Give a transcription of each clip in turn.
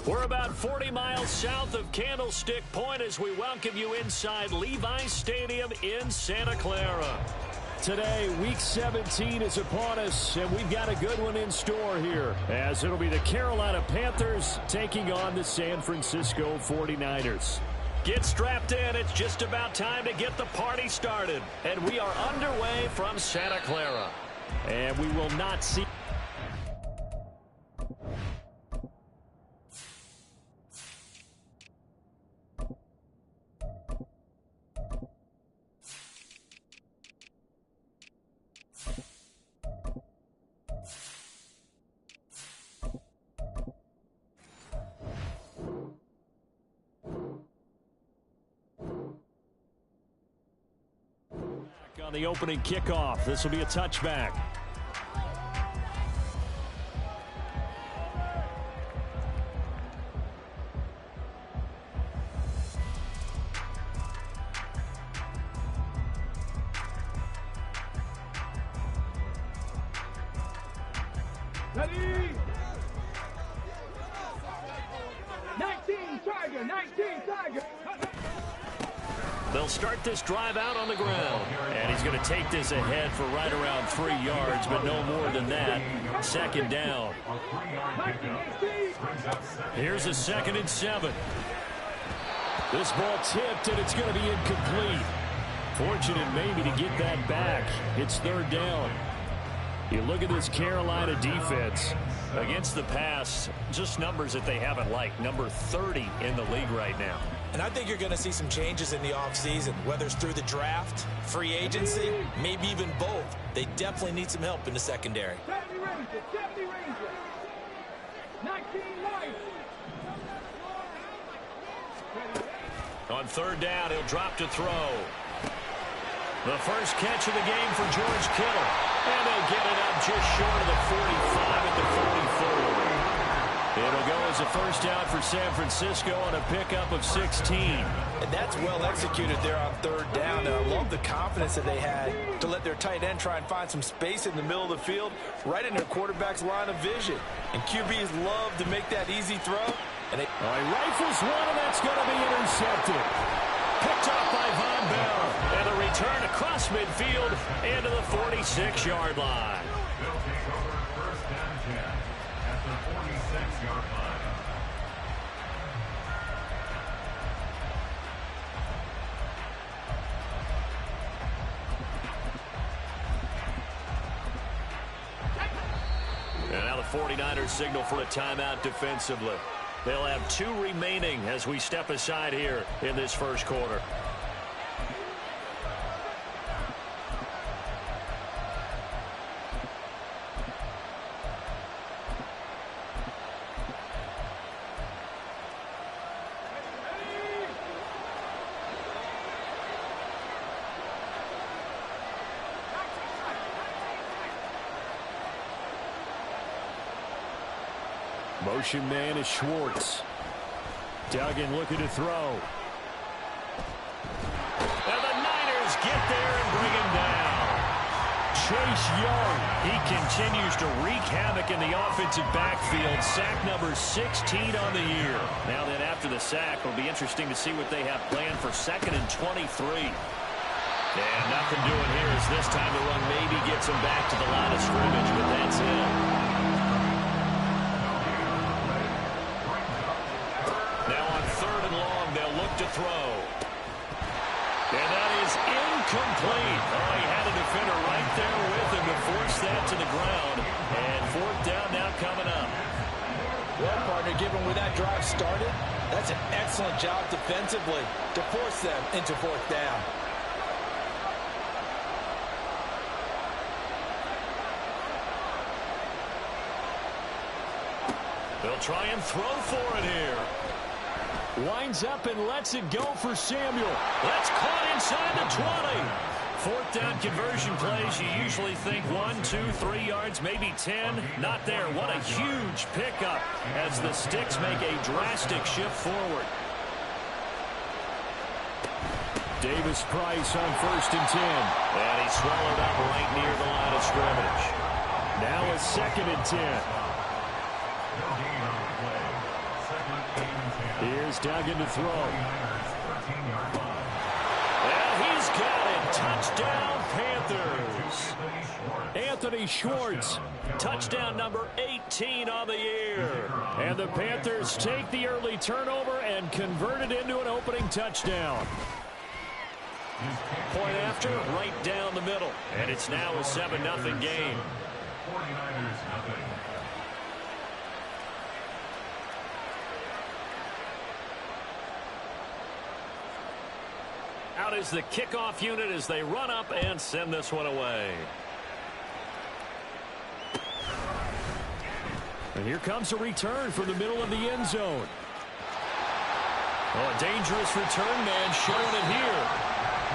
We're about 40 miles south of Candlestick Point as we welcome you inside Levi's Stadium in Santa Clara. Today, Week 17 is upon us, and we've got a good one in store here, as it'll be the Carolina Panthers taking on the San Francisco 49ers. Get strapped in. It's just about time to get the party started. And we are underway from Santa Clara. And we will not see... on the opening kickoff. This will be a touchback. Ready? 19 Tiger, 19 Tiger. They'll start this drive out on the ground. And he's going to take this ahead for right around 3 yards, but no more than that. Second down. Here's a 2nd and 7. This ball tipped, and it's going to be incomplete. Fortunate maybe to get that back. It's 3rd down. You look at this Carolina defense. Against the pass, just numbers that they haven't liked. Number 30 in the league right now. And I think you're going to see some changes in the offseason, whether it's through the draft, free agency, maybe even both. They definitely need some help in the secondary. 70 Rangers. 19 Lions. On 3rd down, he'll drop to throw. The first catch of the game for George Kittle. And they'll get it up just short of the 45 at the 44. It'll go as a first down for San Francisco on a pickup of 16. And that's well executed there on 3rd down. And I love the confidence that they had to let their tight end try and find some space in the middle of the field, right in their quarterback's line of vision. And QBs love to make that easy throw. And he rifles one, and that's going to be intercepted. Picked off by Von Bell. And a return across midfield into the 46-yard line. And now the 49ers signal for a timeout defensively. They'll have 2 remaining as we step aside here in this first quarter. Motion man is Schwartz. Duggan looking to throw. And the Niners get there and bring him down. Chase Young, he continues to wreak havoc in the offensive backfield. Sack number 16 on the year. Now then, after the sack, it'll be interesting to see what they have planned for 2nd and 23. And nothing doing here as this time the run maybe gets him back to the line of scrimmage, but that's it. To throw. And that is incomplete. Oh, he had a defender right there with him to force that to the ground. And 4th down now coming up. Well, partner, given where that drive started, that's an excellent job defensively to force them into 4th down. They'll try and throw for it here. Winds up and lets it go for Samuel. That's caught inside the 20. 4th down conversion plays, you usually think 1, 2, 3 yards, maybe 10. Not there. What a huge pickup as the Sticks make a drastic shift forward. Davis-Price on 1st and 10. And he swallowed up right near the line of scrimmage. Now a 2nd and 10. Here's Duggan to throw. And he's got it. Touchdown, Panthers. Anthony Schwartz, touchdown number 18 on the year. And the Panthers take the early turnover and convert it into an opening touchdown. Point after, right down the middle. And it's now a 7-0 game. Out is the kickoff unit as they run up and send this one away. And here comes a return from the middle of the end zone. Oh, a dangerous return man showing it here.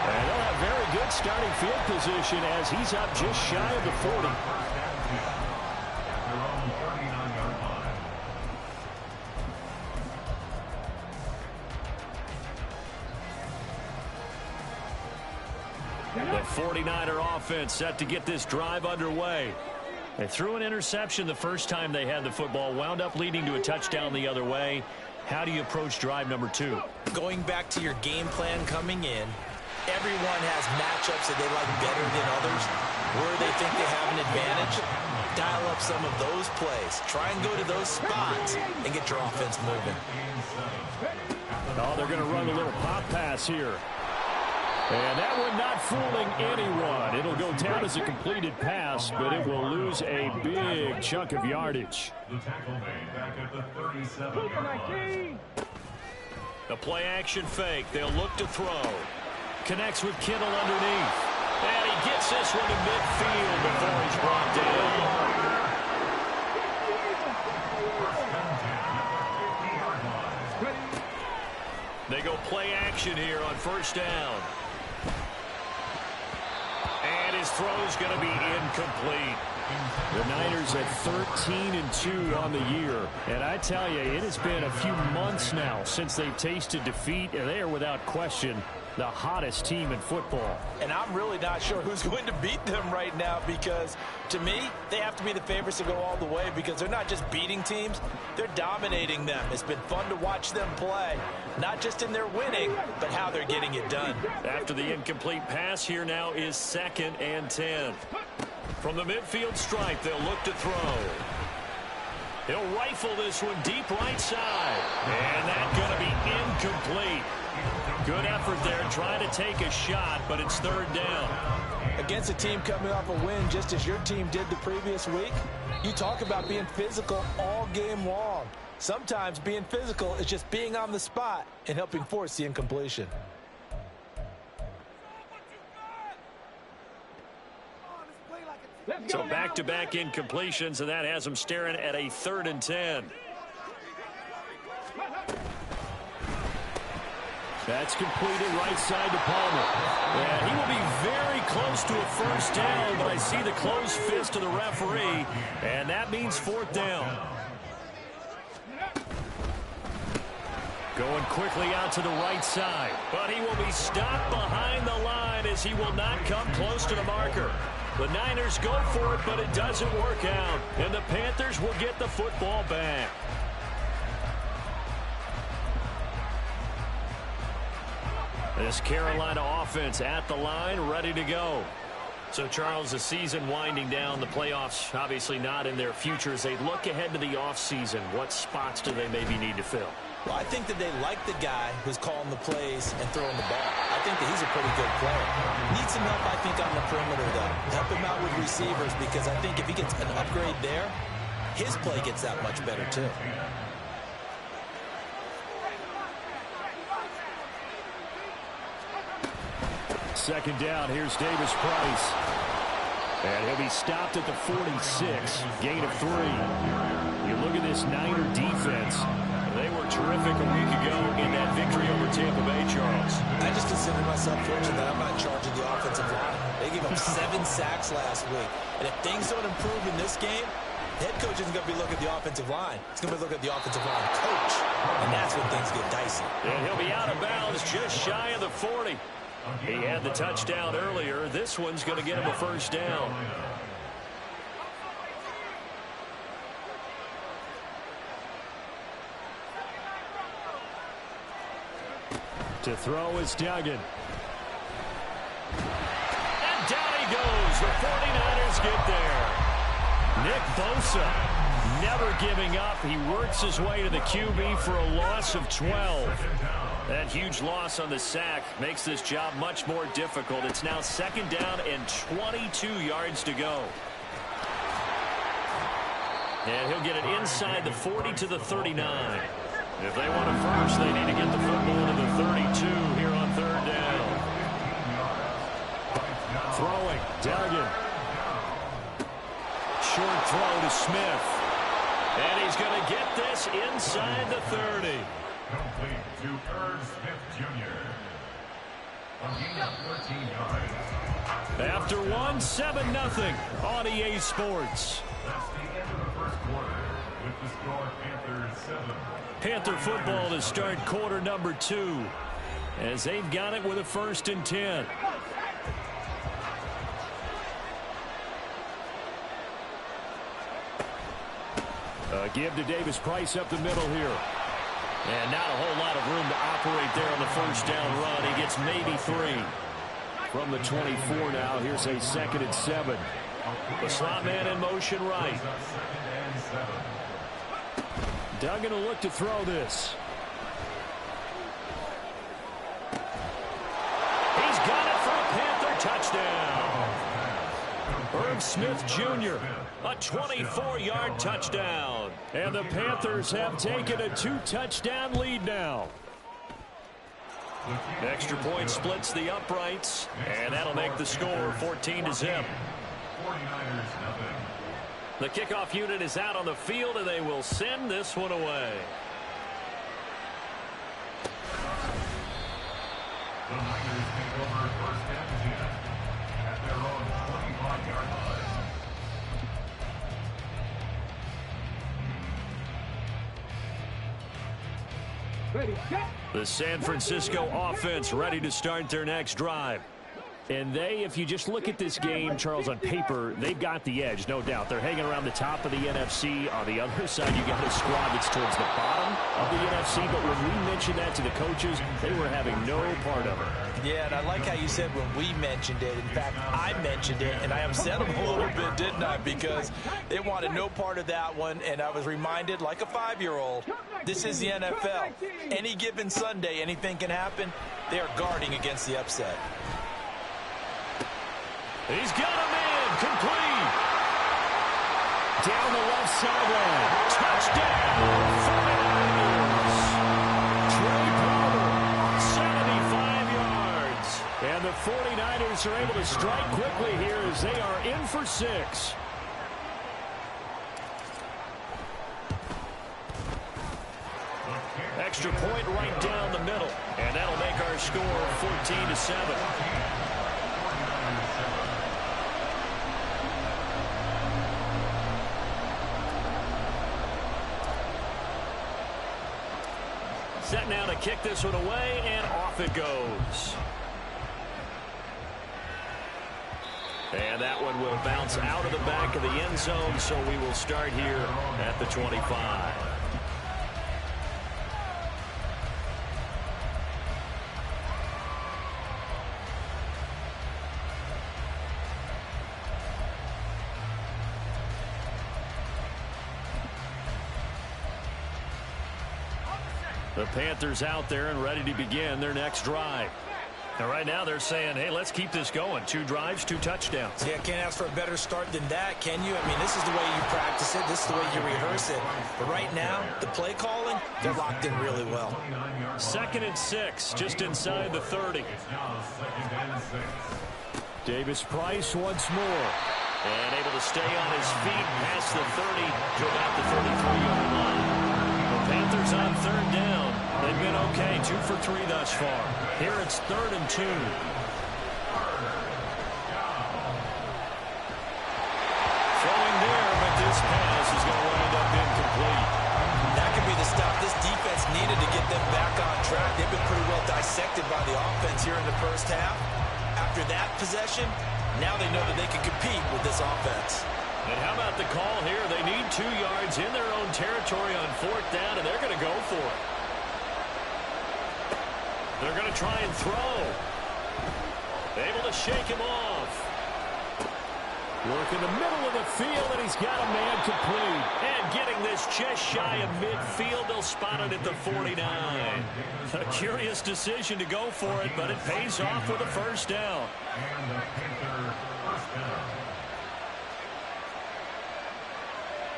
And they'll have very good starting field position as he's up just shy of the 40. The 49er offense set to get this drive underway. They threw an interception the first time they had the football, wound up leading to a touchdown the other way. How do you approach drive number 2? Going back to your game plan coming in, everyone has matchups that they like better than others. Where they think they have an advantage, dial up some of those plays. Try and go to those spots and get your offense moving. Oh, they're going to run a little pop pass here. And that one not fooling anyone. It'll go down as a completed pass, but it will lose a big chunk of yardage. The play action fake. They'll look to throw. Connects with Kittle underneath. And he gets this one to midfield before he's brought down. They go play action here on first down. And his throw's going to be incomplete. The Niners at 13-2 on the year. And I tell you, it has been a few months now since they've tasted defeat, and they are without question the hottest team in football. And I'm really not sure who's going to beat them right now because, to me, they have to be the favorites to go all the way because they're not just beating teams, they're dominating them. It's been fun to watch them play, not just in their winning, but how they're getting it done. After the incomplete pass, here now is 2nd and 10. From the midfield stripe, they'll look to throw. He'll rifle this one deep right side. And that's going to be incomplete. Good effort there trying to take a shot, but it's 3rd down. Against a team coming off a win just as your team did the previous week, you talk about being physical all game long. Sometimes being physical is just being on the spot and helping force the incompletion. So back-to-back incompletions, and that has them staring at a 3rd and 10. That's completed right side to Palmer. And he will be very close to a first down, but I see the closed fist of the referee, and that means 4th down. Going quickly out to the right side, but he will be stopped behind the line as he will not come close to the marker. The Niners go for it, but it doesn't work out, and the Panthers will get the football back. This Carolina offense at the line, ready to go. So, Charles, the season winding down, the playoffs obviously not in their future. As they look ahead to the offseason, what spots do they maybe need to fill? Well, I think that they like the guy who's calling the plays and throwing the ball. I think that he's a pretty good player. Needs some help, I think, on the perimeter, though. Help him out with receivers because I think if he gets an upgrade there, his play gets that much better, too. Second down, here's Davis Price. And he'll be stopped at the 46, gain of 3. You look at this Niner defense. They were terrific a week ago in that victory over Tampa Bay, Charles. I just consider myself fortunate that I'm not in charge of the offensive line. They gave up 7 sacks last week. And if things don't improve in this game, the head coach isn't going to be looking at the offensive line. He's going to be looking at the offensive line coach. And that's when things get dicey. And he'll be out of bounds just shy of the 40. He had the touchdown earlier. This one's going to get him a first down. To throw is Duggan. And down he goes. The 49ers get there. Nick Bosa never giving up. He works his way to the QB for a loss of 12. That huge loss on the sack makes this job much more difficult. It's now 2nd down and 22 yards to go. And he'll get it inside the 40 to the 39. If they want a first, they need to get the football to the 32 here on 3rd down. Throwing, Duggan. Short throw to Smith. And he's going to get this inside the 30. Complete to Irv Smith Jr. A gain of 14 yards. After 7-0 on EA Sports. That's the end of the first quarter with the score Panthers 7. Panther football to start quarter number 2 as they've got it with a 1st and 10. Give to Davis Price up the middle here. And not a whole lot of room to operate there on the 1st down run. He gets maybe 3. From the 24 now, here's a 2nd and 7. The slot man in motion right. Duggan will look to throw this. He's got it for a Panther touchdown. Irv Smith Jr., a 24-yard touchdown. And the Panthers have taken a 2-touchdown lead now. Extra point splits the uprights, and that'll make the score 14-0. The kickoff unit is out on the field, and they will send this one away. The Niners take over 1st and 10 at their own 25-yard line. Ready, set. The San Francisco offense ready to start their next drive. And they, if you just look at this game, Charles, on paper, they've got the edge, no doubt. They're hanging around the top of the NFC. On the other side, you got a squad that's towards the bottom of the NFC. But when we mentioned that to the coaches, they were having no part of it. Yeah, and I like how you said when we mentioned it. In fact, I mentioned it, and I upset them a little bit, didn't I? Because they wanted no part of that one, and I was reminded, like a 5-year-old, this is the NFL. Any given Sunday, anything can happen. They are guarding against the upset. He's got him in, complete. Down the left sideline. Touchdown, 49ers. Trey Palmer, 75 yards. And the 49ers are able to strike quickly here as they are in for 6. Extra point right down the middle. And that'll make our score 14-7. Set now to kick this one away, and off it goes. And that one will bounce out of the back of the end zone, so we will start here at the 25. The Panthers out there and ready to begin their next drive. And right now they're saying, hey, let's keep this going. 2 drives, 2 touchdowns. Yeah, can't ask for a better start than that, can you? I mean, this is the way you practice it. This is the way you rehearse it. But right now, the play calling, they're locked in really well. 2nd and 6, just inside the 30. Davis Price once more. And able to stay on his feet past the 30 to about the 33-yard line. The Panthers on 3rd down. They've been okay, 2 for 3 thus far. Here it's 3rd and 2. Throwing there, but this pass is going to wind up incomplete. That could be the stop this defense needed to get them back on track. They've been pretty well dissected by the offense here in the first half. After that possession, now they know that they can compete with this offense. And how about the call here? They need 2 yards in their own territory on 4th down, and they're going to go for it. They're going to try and throw. Able to shake him off. Work in the middle of the field, and he's got a man complete. And getting this just shy of midfield, they'll spot it at the 49. A curious decision to go for it, but it pays off with a first down. And the Panthers first down.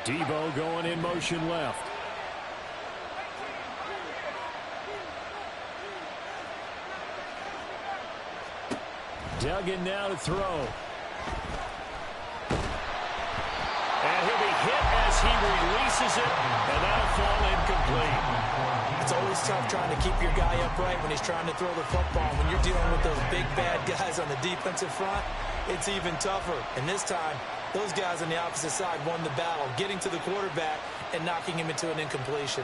Debo going in motion left. Duggan now to throw. And he'll be hit as he releases it, and that'll fall incomplete. It's always tough trying to keep your guy upright when he's trying to throw the football. When you're dealing with those big, bad guys on the defensive front, it's even tougher. And this time, those guys on the opposite side won the battle, getting to the quarterback and knocking him into an incompletion.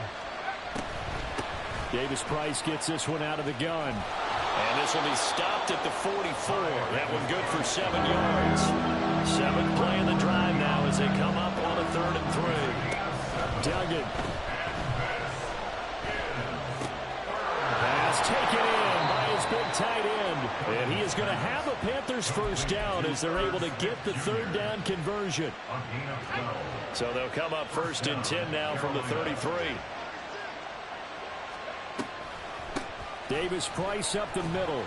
Davis-Price gets this one out of the gun. And this will be stopped at the 44. That one good for 7 yards. 7th play in the drive now as they come up on a 3rd and 3. Duggan. Pass taken in by his big tight end. And he is going to have a Panthers first down as they're able to get the 3rd down conversion. So they'll come up 1st and 10 now from the 33. Davis-Price up the middle.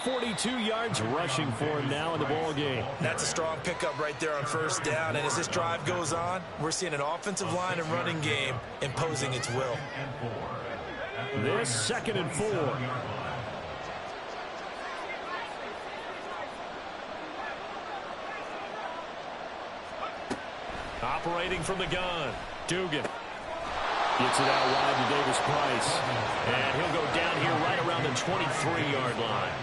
42 yards rushing for him now in the ball game. That's a strong pickup right there on first down. And as this drive goes on, we're seeing an offensive line and running game imposing its will. This 2nd and 4. Operating from the gun. Dugan. Gets it out wide to Davis-Price. And he'll go down here right around the 23-yard line.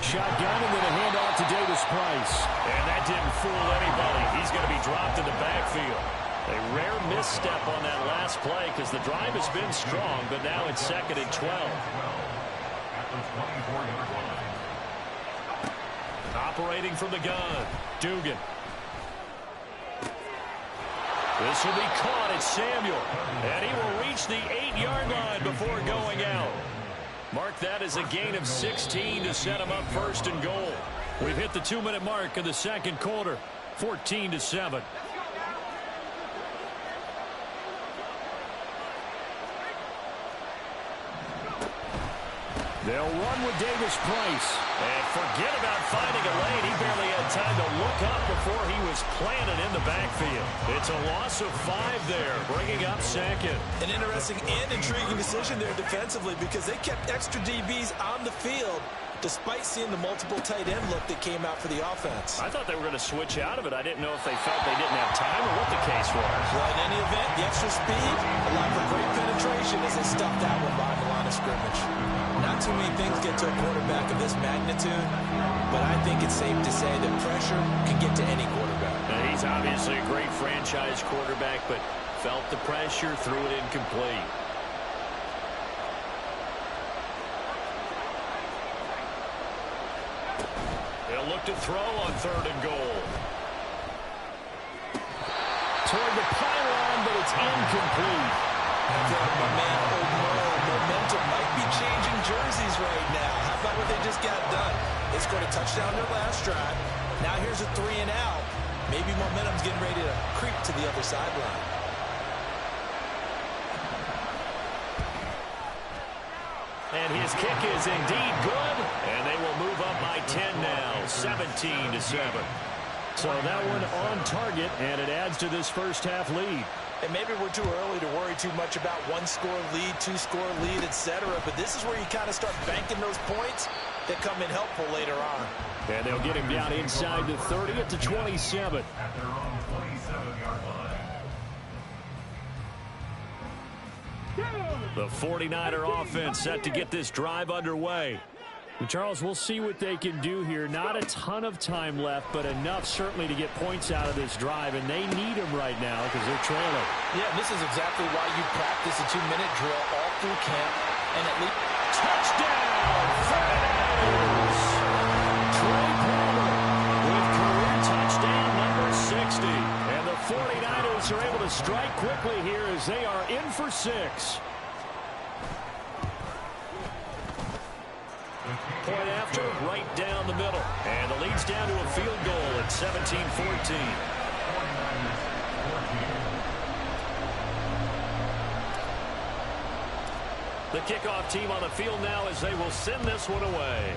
Shotgun and then a handoff to Davis-Price. And that didn't fool anybody. He's going to be dropped in the backfield. A rare misstep on that last play because the drive has been strong, but now it's 2nd and 12. Operating from the gun. Dugan. This will be caught at Samuel. And he will reach the 8-yard line before going out. Mark that as a gain of 16 to set him up 1st and goal. We've hit the 2-minute mark of the 2nd quarter. 14-7. They'll run with Davis-Price. And forget about finding a lane. He barely had time to look up before he was planted in the backfield. It's a loss of 5 there, bringing up 2nd. An interesting and intriguing decision there defensively because they kept extra DBs on the field despite seeing the multiple tight end look that came out for the offense. I thought they were going to switch out of it. I didn't know if they felt they didn't have time or what the case was. Well, in any event, the extra speed allowed for great penetration as they stuffed that one behind the line of scrimmage. Not too many things get to a quarterback of this magnitude, but I think it's safe to say that pressure can get to any quarterback. Now, he's obviously a great franchise quarterback, but felt the pressure, threw it incomplete. They'll look to throw on 3rd and goal. Toward the pylon, but it's incomplete. I feel like my man O'More momentum might be changing jerseys right now. How about what they just got done? They scored a touchdown their last drive. Now here's a 3 and out. Maybe momentum's getting ready to creep to the other sideline. And his kick is indeed good. And they will move up by 10 now, 17-7. So that one on target, and it adds to this first half lead. And maybe we're too early to worry too much about 1-score lead, 2-score lead, etc. But this is where you kind of start banking those points that come in helpful later on. And they'll get him down inside the 30 at the 27. At their own 27-yard line. The 49er offense set to get this drive underway. And Charles, we'll see what they can do here. Not a ton of time left, but enough certainly to get points out of this drive, and they need them right now because they're trailing. Yeah, this is exactly why you practice a 2-minute drill all through camp, and at least touchdown, 49ers! Trey Palmer with career touchdown number 60, and the 49ers are able to to strike quickly here as they are in for 6. Point after, right down the middle. And the lead's down to a field goal at 17-14. The kickoff team on the field now as they will send this one away.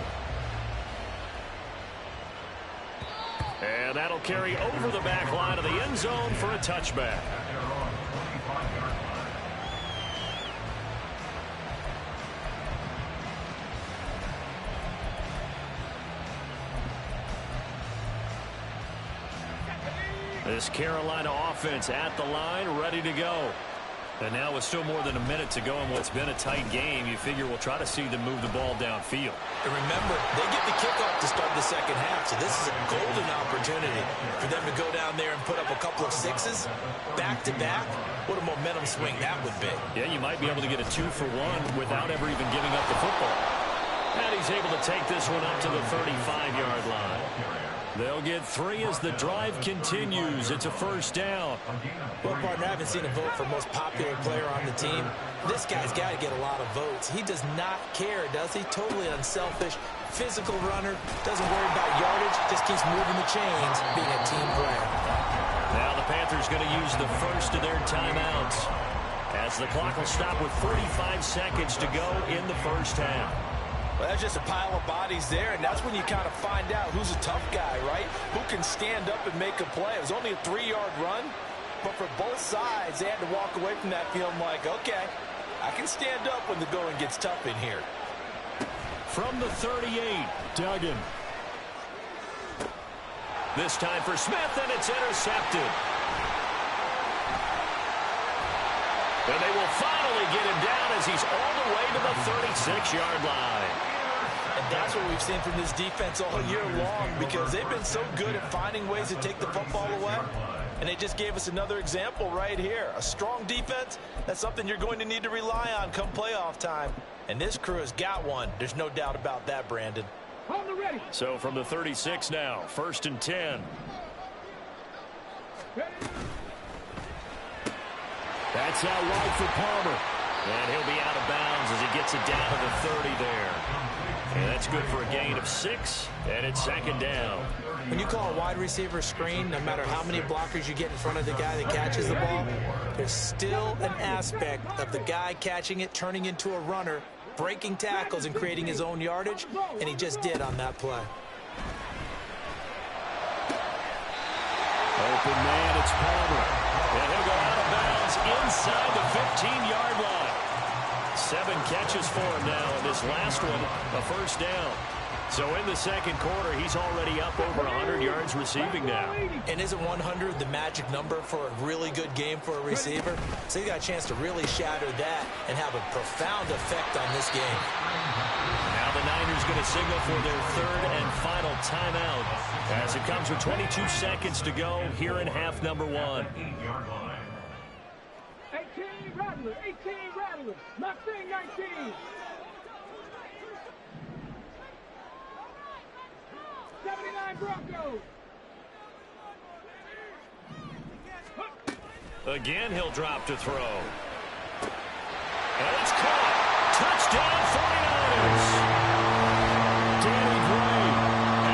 And that'll carry over the back line of the end zone for a touchback. This Carolina offense at the line, ready to go. And now with still more than a minute to go in what's been a tight game, you figure we'll try to see them move the ball downfield. And remember, they get the kickoff to start the second half, so this is a golden opportunity for them to go down there and put up a couple of 6s back-to-back. What a momentum swing that would be. Yeah, you might be able to get a 2-for-1 without ever even giving up the football. And he's able to take this one up to the 35-yard line. They'll get 3 as the drive continues. It's a first down. Well, partner, I haven't seen a vote for most popular player on the team. This guy's got to get a lot of votes. He does not care, does he? Totally unselfish, physical runner, doesn't worry about yardage, just keeps moving the chains, being a team player. Now the Panthers going to use the first of their timeouts as the clock will stop with 45 seconds to go in the first half. Well, that's just a pile of bodies there, and that's when you kind of find out who's a tough guy, right? Who can stand up and make a play. It was only a 3-yard run, but for both sides, they had to walk away from that feeling like, okay, I can stand up when the going gets tough in here. From the 38, Duggan. This time for Smith, and it's intercepted. And they will finally get him down as he's all the way to the 36-yard line. And that's what we've seen from this defense all year long, because they've been so good at finding ways to take the football away. And they just gave us another example right here. A strong defense, that's something you're going to need to rely on come playoff time. And this crew has got one. There's no doubt about that, Brandon. So from the 36 now, 1st and 10. That's out wide for Palmer. And he'll be out of bounds as he gets it down to the 30 there. And that's good for a gain of 6, and it's 2nd down. When you call a wide receiver screen, no matter how many blockers you get in front of the guy that catches the ball, there's still an aspect of the guy catching it, turning into a runner, breaking tackles and creating his own yardage, and he just did on that play. Open man, it's Palmer. And he'll go out of bounds inside the 15-yard line. 7 catches for him now, and this last one, a first down. So in the second quarter, he's already up over 100 yards receiving now. And isn't 100 the magic number for a really good game for a receiver? So he got a chance to really shatter that and have a profound effect on this game. Now the Niners going to signal for their 3rd and final timeout as it comes with 22 seconds to go here in half number 1. 18 Rattlers, 18 Rattlers, not saying 19. 79 Broncos. Again, he'll drop to throw. And it's caught. Touchdown, 49ers. Danny Gray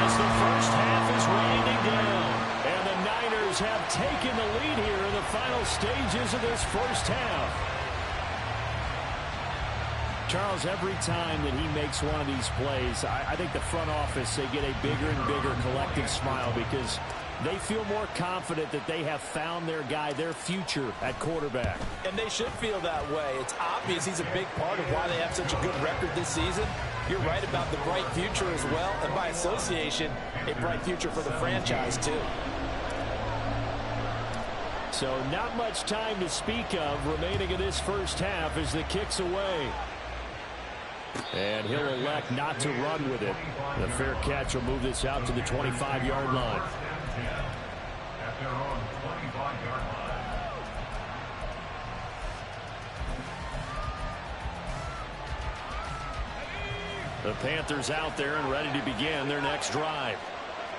as the first half is winding down. And the Niners have taken the lead here in the final stages of this first half. Charles, every time that he makes one of these plays, I think the front office, they get a bigger and bigger collective smile because they feel more confident that they have found their guy, their future at quarterback. And they should feel that way. It's obvious he's a big part of why they have such a good record this season. You're right about the bright future as well, and by association, a bright future for the franchise too. So not much time to speak of remaining in this first half as the kick's away. And he'll elect not to run with it. The fair catch will move this out to the 25-yard line. The Panthers out there and ready to begin their next drive.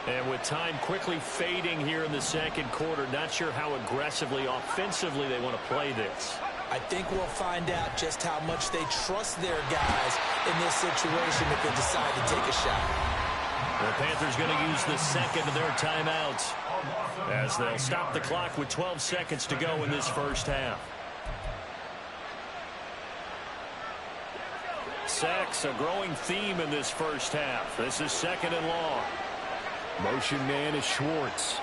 And with time quickly fading here in the second quarter, not sure how aggressively, offensively they want to play this. I think we'll find out just how much they trust their guys in this situation if they decide to take a shot. The Panthers going to use the second of their timeouts as they'll stop the clock with 12 seconds to go in this first half. Sacks, a growing theme in this first half. This is second and long. Motion man is Schwartz.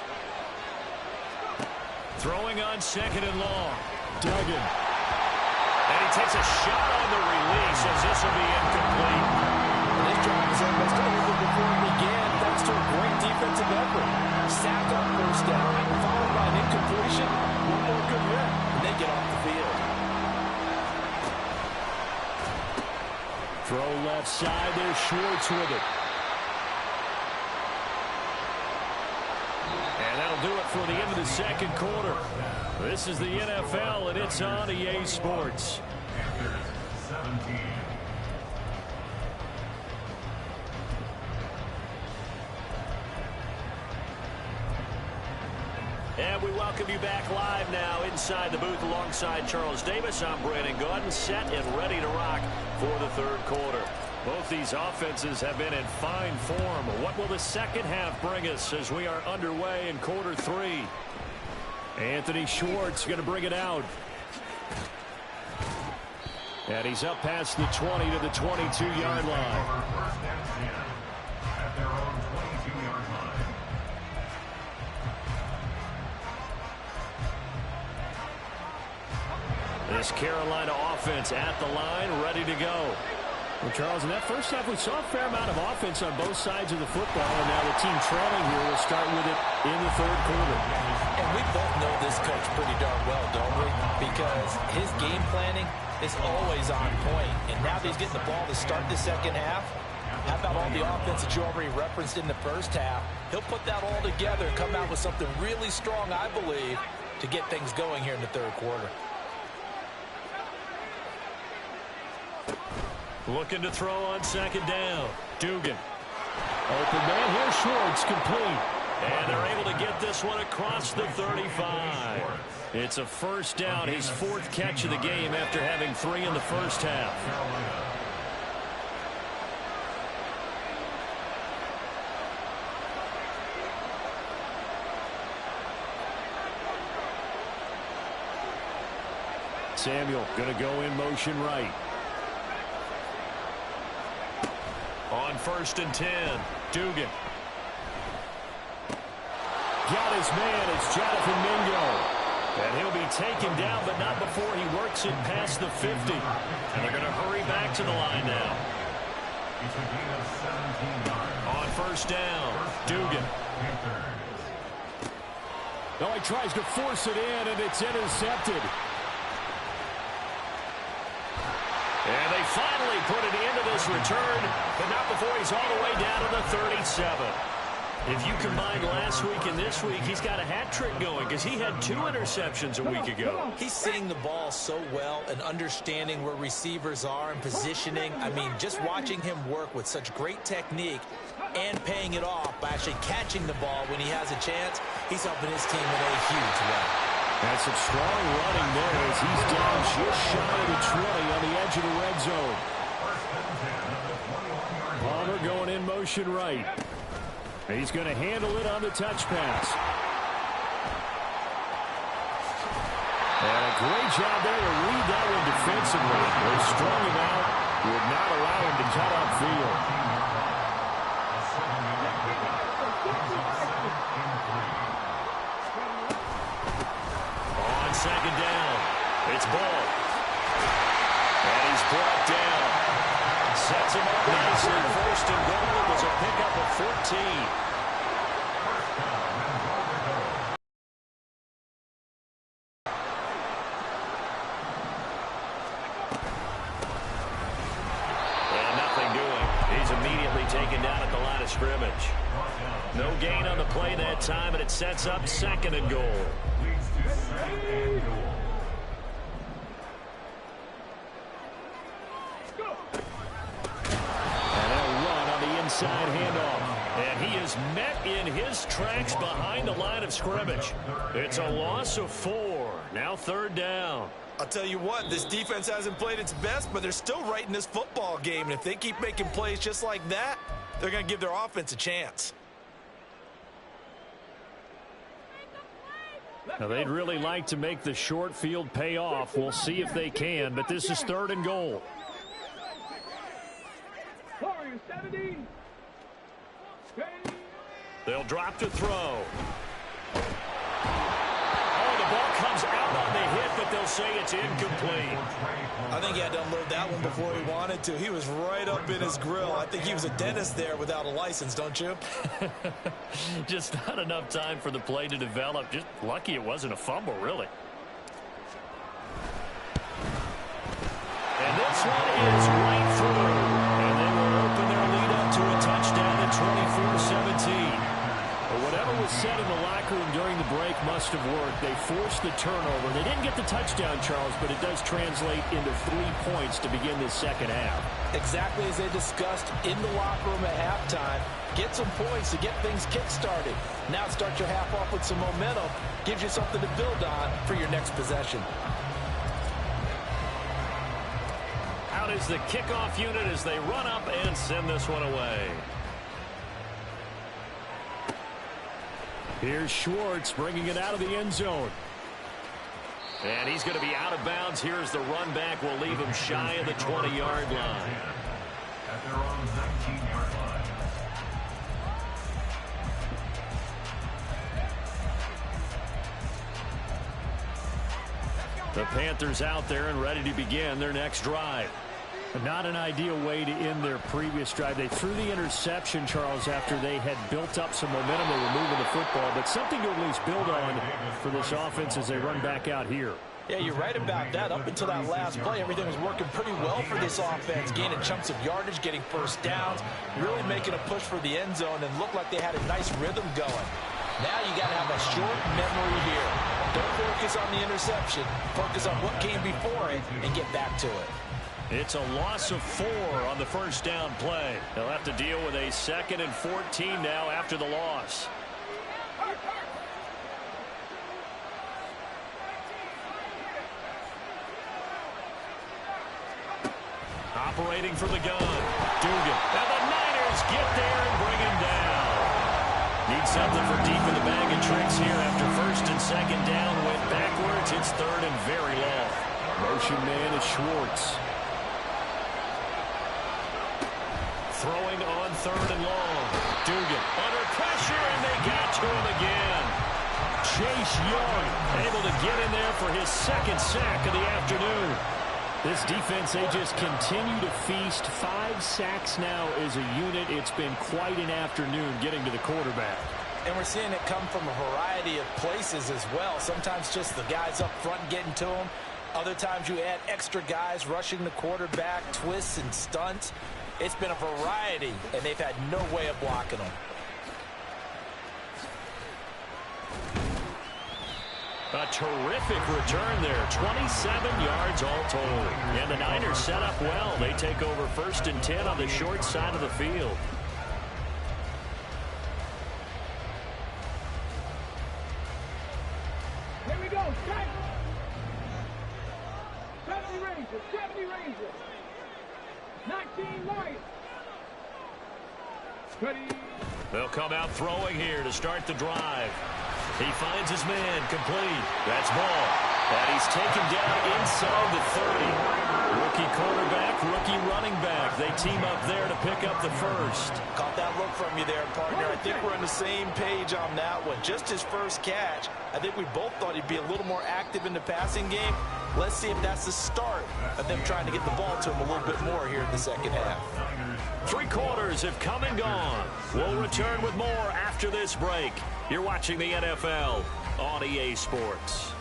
Throwing on second and long. Duggan. And he takes a shot on the release as this will be incomplete. This drive is almost over before it began thanks to a great defensive effort. Sack on first down, followed by an incompletion. One more good rep, and they get off the field. Throw left side. There's Schwartz with it. And that'll do it for the end of the second quarter. This is the NFL, and it's on EA Sports. And we welcome you back live now inside the booth alongside Charles Davis. I'm Brandon Gaudin, set and ready to rock for the third quarter. Both these offenses have been in fine form. What will the second half bring us as we are underway in quarter three? Anthony Schwartz going to bring it out. And he's up past the 20 to the 22-yard line. First and 10 at their own 22-yard line. This Carolina offense at the line, ready to go. Well, Charles, in that first half, we saw a fair amount of offense on both sides of the football, and now the team trailing here will start with it in the third quarter. And we both know this coach pretty darn well, don't we? Because his game planning is always on point. And now that he's getting the ball to start the second half, how about all the offense that you already referenced in the first half? He'll put that all together and come out with something really strong, I believe, to get things going here in the third quarter. Looking to throw on second down. Dugan. Open man. Here's Schwartz, complete. And they're able to get this one across the 35. It's a first down, his fourth catch of the game after having 3 in the first half. Samuel going to go in motion right. On first and 10, Dugan. Got his man, it's Jonathan Mingo. And he'll be taken down, but not before he works it past the 50. And they're going to hurry back to the line now. On first down, Dugan. Oh, he tries to force it in, and it's intercepted. And they finally put an end to this return, but not before he's all the way down to the 37. If you combine last week and this week, he's got a hat trick going because he had 2 interceptions a week ago. He's seeing the ball so well and understanding where receivers are and positioning. I mean, just watching him work with such great technique and paying it off by actually catching the ball when he has a chance, he's helping his team in a huge way. That's some strong running there as he's down just shy of the 20 on the edge of the red zone. Palmer going in motion right. He's going to handle it on the touch pass. And a great job there to read that one defensively. They strung him out, would not allow him to cut upfield. On second down, it's Ball. And he's brought down. Sets him up nicely. First and goal. It was a pickup of 14. Taken down at the line of scrimmage. No gain on the play that time, and it sets up second and goal. And they'll run on the inside handoff. And he is met in his tracks behind the line of scrimmage. It's a loss of 4. Now 3rd down. I'll tell you what, this defense hasn't played its best, but they're still right in this football game. And if they keep making plays just like that, they're going to give their offense a chance. Now, they'd really like to make the short field pay off. We'll see if they can, but this is 3rd and goal. Warriors 17. They'll drop to throw. Oh, the ball comes out on the hit, but they'll say it's incomplete. I think he had to unload that one before he wanted to. He was right up in his grill. I think he was a dentist there without a license, don't you? Just not enough time for the play to develop. Just lucky it wasn't a fumble, really. And this one is right through. And they will open their lead up to a touchdown at 24-17. Whatever was said in the locker room during the break must have worked. They forced the turnover. They didn't get the touchdown, Charles, but it does translate into 3 points to begin this second half. Exactly as they discussed in the locker room at halftime. Get some points to get things kick-started. Now start your half off with some momentum. Gives you something to build on for your next possession. Out is the kickoff unit as they run up and send this one away. Here's Schwartz bringing it out of the end zone. And he's going to be out of bounds. Here's the run back. We'll leave him shy of the 20-yard line. At their own 19-yard line. The Panthers out there and ready to begin their next drive. Not an ideal way to end their previous drive. They threw the interception, Charles, after they had built up some momentum. They were moving the football, but something to at least build on for this offense as they run back out here. Yeah, you're right about that. Up until that last play, everything was working pretty well for this offense, gaining chunks of yardage, getting first downs, really making a push for the end zone, and looked like they had a nice rhythm going. Now you got to have a short memory here. Don't focus on the interception. Focus on what came before it and get back to it. It's a loss of 4 on the first down play. They'll have to deal with a 2nd and 14 now after the loss. Operating for the gun. Dugan. And the Niners get there and bring him down. Need something for deep in the bag of tricks here after 1st and 2nd down. Went backwards. It's 3rd and very long. Motion man is Schwartz. Throwing on 3rd and long. Dugan under pressure, and they got to him again. Chase Young able to get in there for his 2nd sack of the afternoon. This defense, they just continue to feast. 5 sacks now as a unit. It's been quite an afternoon getting to the quarterback. And we're seeing it come from a variety of places as well. Sometimes just the guys up front getting to him. Other times you add extra guys rushing the quarterback, twists and stunts. It's been a variety, and they've had no way of blocking them. A terrific return there. 27 yards all told. And the Niners set up well. They take over 1st and 10 on the short side of the field. Here we go. 70 Rangers. 70 Rangers. 19 Lions. Ready. They'll come out throwing here to start the drive. He finds his man complete. That's ball. And he's taken down inside the 30. Rookie quarterback, rookie running back. They team up there to pick up the 1st. Caught that look from you there, partner. I think we're on the same page on that one. Just his first catch. I think we both thought he'd be a little more active in the passing game. Let's see if that's the start of them trying to get the ball to him a little bit more here in the second half. 3 quarters have come and gone. We'll return with more after this break. You're watching the NFL on EA Sports.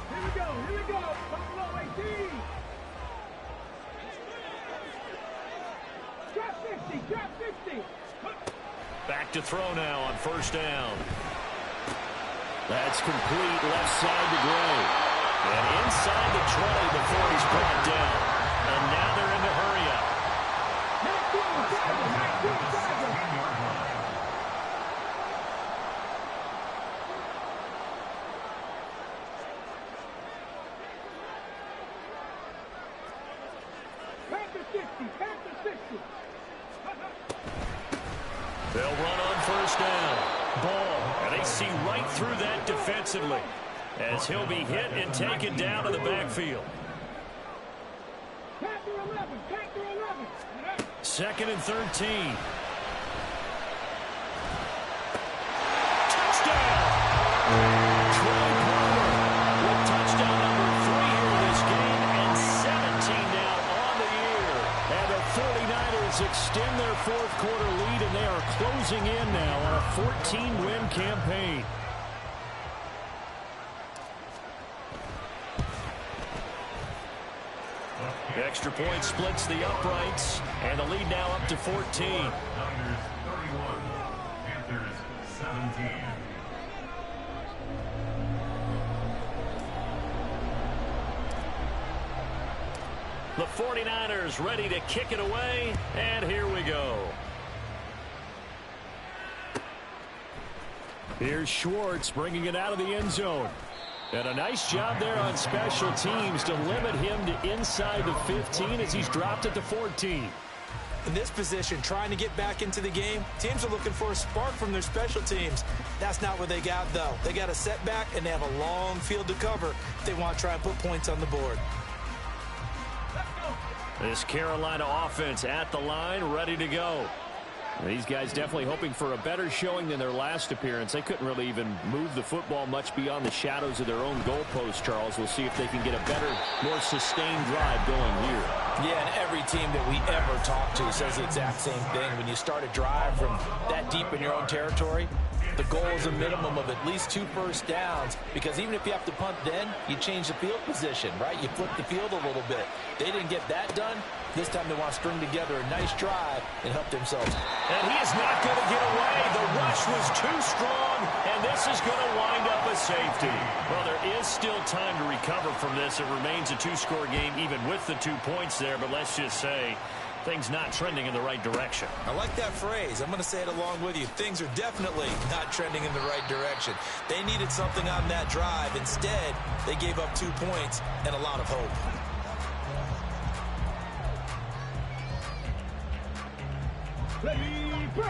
Here we go. Here we go. Buffalo 18. Drop 50. Drop 50. Back to throw now on 1st down. That's complete left side to Gray. And inside the 20 before he's brought down. And now they're They'll run on first down. Ball, and they see right through that defensively as he'll be hit and taken down to the backfield. Second and 13. Touchdown! Troy Palmer with touchdown number 3 here in this game and 17 now on the year. And the 49ers extend their fourth quarter lead, and they are closing in now on a 14-win campaign. The extra point splits the uprights, and the lead now up to 14. Niners 31, Panthers 17. The 49ers ready to kick it away, and here we go. Here's Schwartz bringing it out of the end zone. And a nice job there on special teams to limit him to inside the 15 as he's dropped it to 14. In this position, trying to get back into the game, teams are looking for a spark from their special teams. That's not what they got, though. They got a setback, and they have a long field to cover if they want to try and put points on the board. This Carolina offense at the line, ready to go. These guys definitely hoping for a better showing than their last appearance. They couldn't really even move the football much beyond the shadows of their own goalpost, Charles. We'll see if they can get a better, more sustained drive going here. Yeah, and every team that we ever talk to says the exact same thing. When you start a drive from that deep in your own territory, the goal is a minimum of at least 2 first downs, because even if you have to punt then, you change the field position, right? You flip the field a little bit. They didn't get that done. This time they want to string together a nice drive and help themselves. And he is not going to get away. The rush was too strong, and this is going to wind up a safety. Well, there is still time to recover from this. It remains a 2-score game even with the 2 points there, but let's just say things not trending in the right direction. I like that phrase. I'm going to say it along with you. Things are definitely not trending in the right direction. They needed something on that drive. Instead, they gave up 2 points and a lot of hope.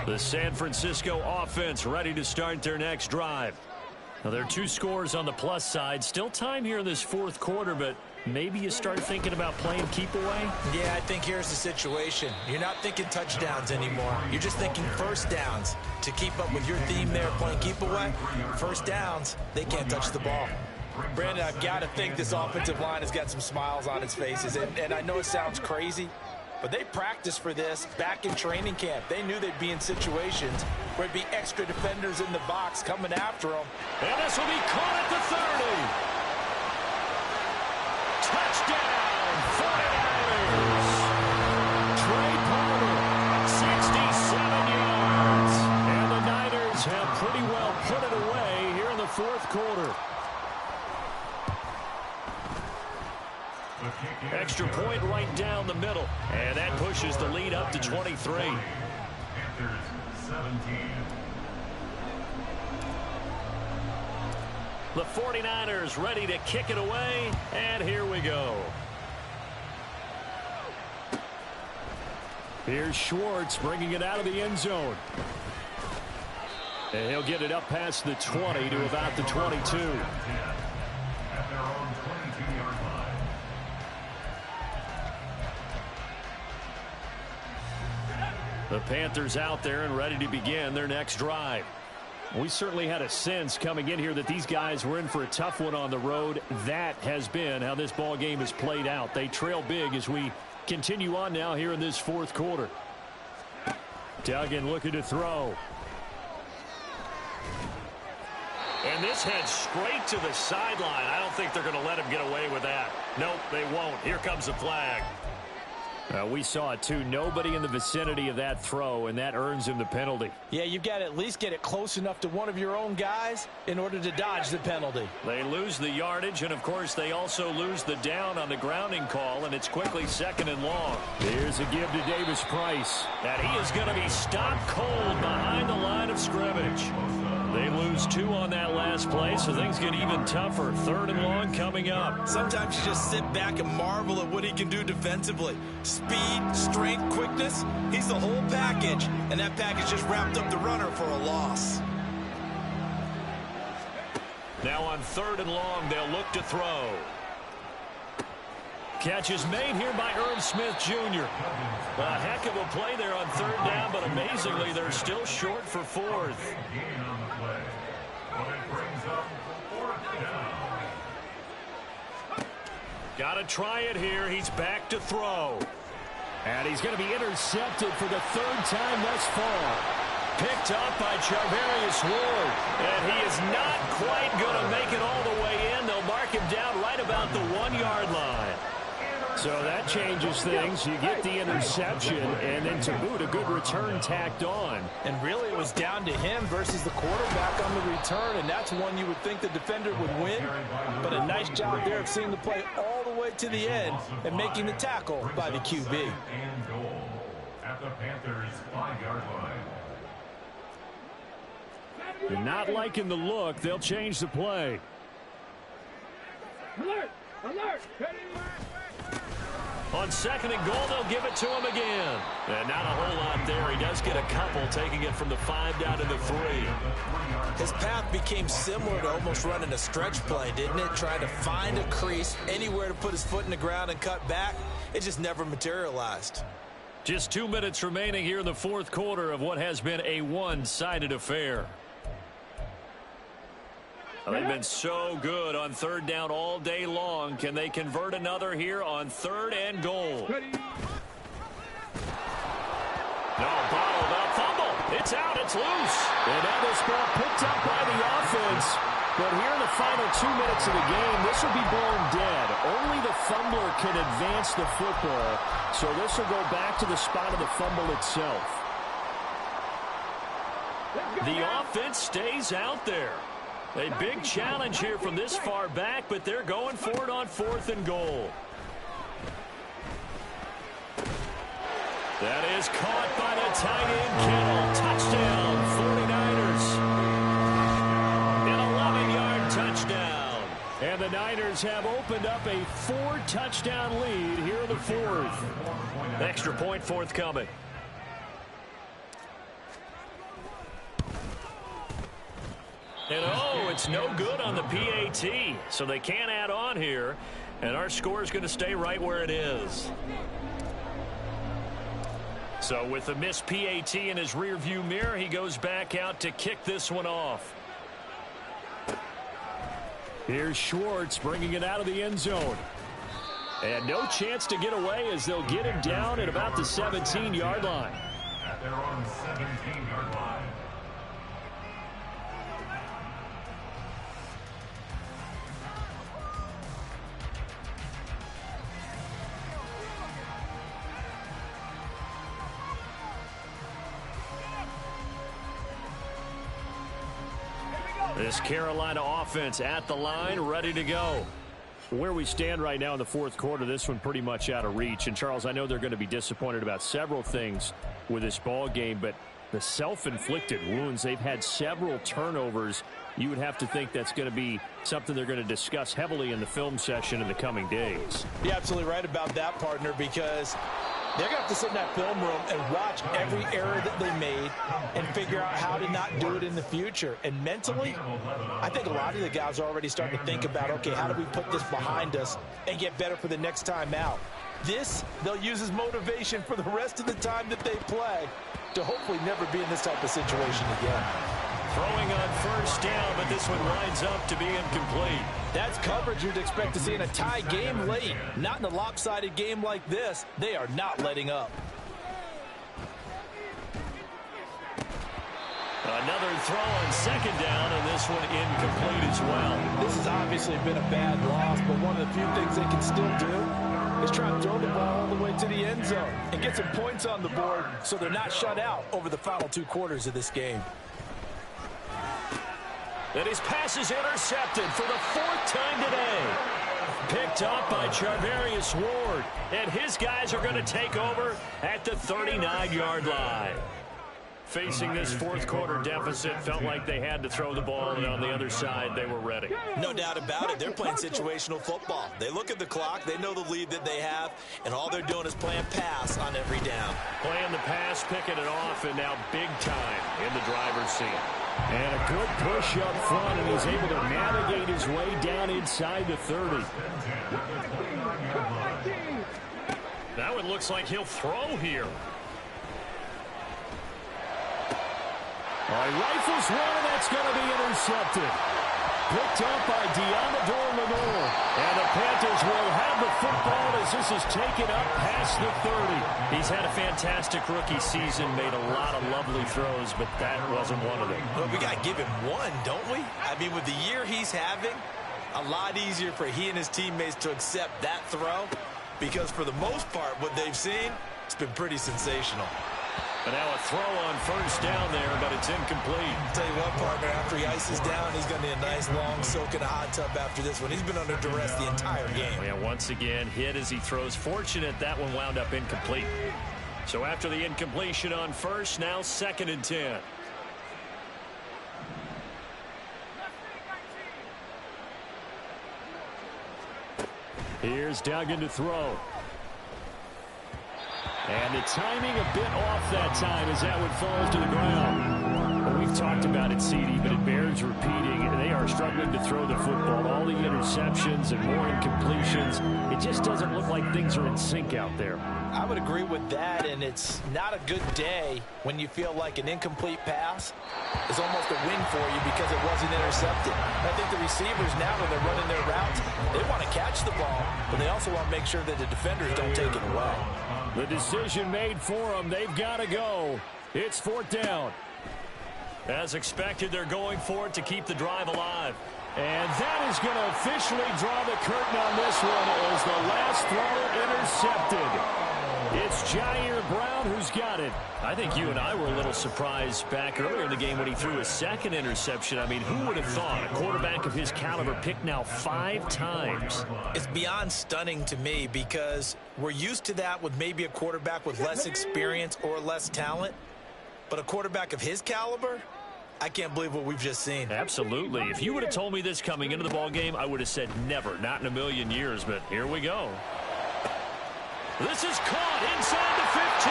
The San Francisco offense ready to start their next drive. Now, there are 2 scores on the plus side. Still time here in this fourth quarter, but maybe you start thinking about playing keep away? Yeah, I think here's the situation. You're not thinking touchdowns anymore. You're just thinking first downs. To keep up with your theme there, playing keep away, first downs, they can't touch the ball. Brandon, I've got to think this offensive line has got some smiles on its faces. And I know it sounds crazy, but they practiced for this back in training camp. They knew they'd be in situations where there'd be extra defenders in the box coming after them. And this will be caught at the 30. Touchdown, 49ers. Trey Palmer, 67 yards. And the Niners have pretty well put it away here in the fourth quarter. Extra point right down the middle. And that pushes the lead up to 23. Panthers 17. The 49ers ready to kick it away. And here we go. Here's Schwartz bringing it out of the end zone. And he'll get it up past the 20 to about the 22. At their own 22-yard line. The Panthers out there and ready to begin their next drive. We certainly had a sense coming in here that these guys were in for a tough one on the road. That has been how this ball game has played out. They trail big as we continue on now here in this fourth quarter. Duggan looking to throw. And this heads straight to the sideline. I don't think they're going to let him get away with that. Nope, they won't. Here comes the flag. We saw it too. Nobody in the vicinity of that throw, and that earns him the penalty. Yeah, you've got to at least get it close enough to one of your own guys in order to dodge the penalty. They lose the yardage, and of course they also lose the down on the grounding call, and it's quickly 2nd and long. Here's a give to Davis Price, and he is going to be stopped cold behind the line of scrimmage. They lose 2 on that last play, so things get even tougher. 3rd and long coming up. Sometimes you just sit back and marvel at what he can do defensively. speed, strength, quickness. He's the whole package, and that package just wrapped up the runner for a loss. Now on 3rd and long, they'll look to throw. Catch is made here by Irv Smith Jr. A heck of a play there on 3rd down, but amazingly, they're still short for 4th. Got to try it here. He's back to throw. And he's going to be intercepted for the 3rd time thus far. Picked up by Charvarius Ward. And he is not quite going to make it all the way in. They'll mark him down right about the 1-yard line. So that changes things. You get the interception, and then to boot, a good return tacked on. And really, it was down to him versus the quarterback on the return, and that's one you would think the defender would win. But a nice job there of seeing the play all the way to the end and making the tackle by the QB. And goal at the Panthers' 5-yard line. You're not liking the look. They'll change the play. Alert! Alert! On 2nd and goal, they'll give it to him again. And not a whole lot there. He does get a couple, taking it from the 5 down to the 3. His path became similar to almost running a stretch play, didn't it? Trying to find a crease, anywhere to put his foot in the ground and cut back. It just never materialized. Just 2 minutes remaining here in the 4th quarter of what has been a one-sided affair. They've been so good on 3rd down all day long. Can they convert another here on 3rd and goal? No, bottled up, fumble. It's out, it's loose. And now this ball picked up by the offense. But here in the final 2 minutes of the game, this will be blown dead. Only the fumbler can advance the football. So this will go back to the spot of the fumble itself. The offense stays out there. A big challenge here from this far back, but they're going for it on 4th and goal. That is caught by the tight end, Kittle. Touchdown, 49ers. An 11-yard touchdown. And the Niners have opened up a 4-touchdown lead here in the 4th. Extra point forthcoming. And oh, it's no good on the PAT. So they can't add on here. And our score is going to stay right where it is. So with the missed PAT in his rearview mirror, he goes back out to kick this one off. Here's Schwartz bringing it out of the end zone. And no chance to get away as they'll get him down at about the 17-yard line. At their own 17-yard line. This Carolina offense at the line, ready to go. Where we stand right now in the 4th quarter, this one pretty much out of reach. And, Charles, I know they're going to be disappointed about several things with this ball game, but the self-inflicted wounds, they've had several turnovers. You would have to think that's going to be something they're going to discuss heavily in the film session in the coming days. You're absolutely right about that, partner, because they're going to have to sit in that film room and watch every error that they made and figure out how to not do it in the future. And mentally, I think a lot of the guys are already starting to think about, okay, how do we put this behind us and get better for the next time out? This, they'll use as motivation for the rest of the time that they play to hopefully never be in this type of situation again. Throwing on 1st down, but this one winds up to be incomplete. That's coverage you'd expect to see in a tie game late. Not in a lopsided game like this. They are not letting up. Another throw on 2nd down, and this one incomplete as well. This has obviously been a bad loss, but one of the few things they can still do is try to throw the ball all the way to the end zone and get some points on the board so they're not shut out over the final 2 quarters of this game. And his pass is intercepted for the 4th time today. Picked up by Charvarius Ward. And his guys are going to take over at the 39-yard line. Facing this fourth quarter deficit, felt like they had to throw the ball, and on the other side, they were ready. No doubt about it. They're playing situational football. They look at the clock, they know the lead that they have, and all they're doing is playing pass on every down. Playing the pass, picking it off, and now big time in the driver's seat. And a good push up front, and he's able to navigate his way down inside the 30. Now it looks like he'll throw here. All right, rifles one, and that's going to be intercepted. Picked up by Diamador Lenore. And the Panthers will have the football as this is taken up past the 30. He's had a fantastic rookie season, made a lot of lovely throws, but that wasn't one of them. Well, we got to give him one, don't we? I mean, with the year he's having, a lot easier for he and his teammates to accept that throw, because for the most part, what they've seen, it's been pretty sensational. And now a throw on first down there, but it's incomplete. I'll tell you what, partner, after he ices down, he's going to need a nice, long soak in a hot tub after this one. He's been under duress the entire game. Yeah, once again, hit as he throws. Fortunate that one wound up incomplete. So after the incompletion on first, now 2nd and 10. Here's Duggan to throw. And the timing a bit off that time as that one falls to the ground. Well, we've talked about it, CD, but it bears repeating. They are struggling to throw the football. All the interceptions and more incompletions. It just doesn't look like things are in sync out there. I would agree with that, and it's not a good day when you feel like an incomplete pass is almost a win for you because it wasn't intercepted. I think the receivers now, when they're running their routes, they want to catch the ball, but they also want to make sure that the defenders don't take it away. The decision made for them. They've got to go. It's 4th down. As expected, they're going for it to keep the drive alive. And that is going to officially draw the curtain on this one as the last throw intercepted. It's Jair Brown who's got it. I think you and I were a little surprised back earlier in the game when he threw his 2nd interception. I mean, who would have thought a quarterback of his caliber picked now 5 times? It's beyond stunning to me because we're used to that with maybe a quarterback with less experience or less talent. But a quarterback of his caliber, I can't believe what we've just seen. Absolutely. If you would have told me this coming into the ball game, I would have said never, not in a million years, but here we go. This is caught inside the 15.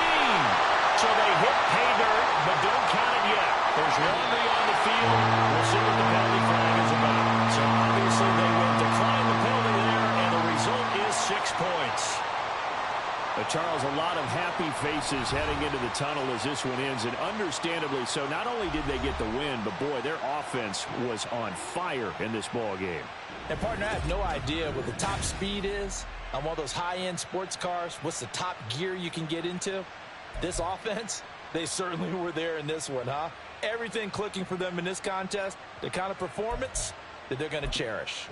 So they hit pay dirt, but don't count it yet. There's laundry on the field. We'll see what the penalty flag is about. So obviously they will decline the penalty there, and the result is 6 points. But Charles, a lot of happy faces heading into the tunnel as this one ends, and understandably so. Not only did they get the win, but boy, their offense was on fire in this ball game. And partner, I have no idea what the top speed is on one of those high-end sports cars. What's the top gear you can get into? This offense, they certainly were there in this one, huh? Everything clicking for them in this contest, the kind of performance that they're going to cherish.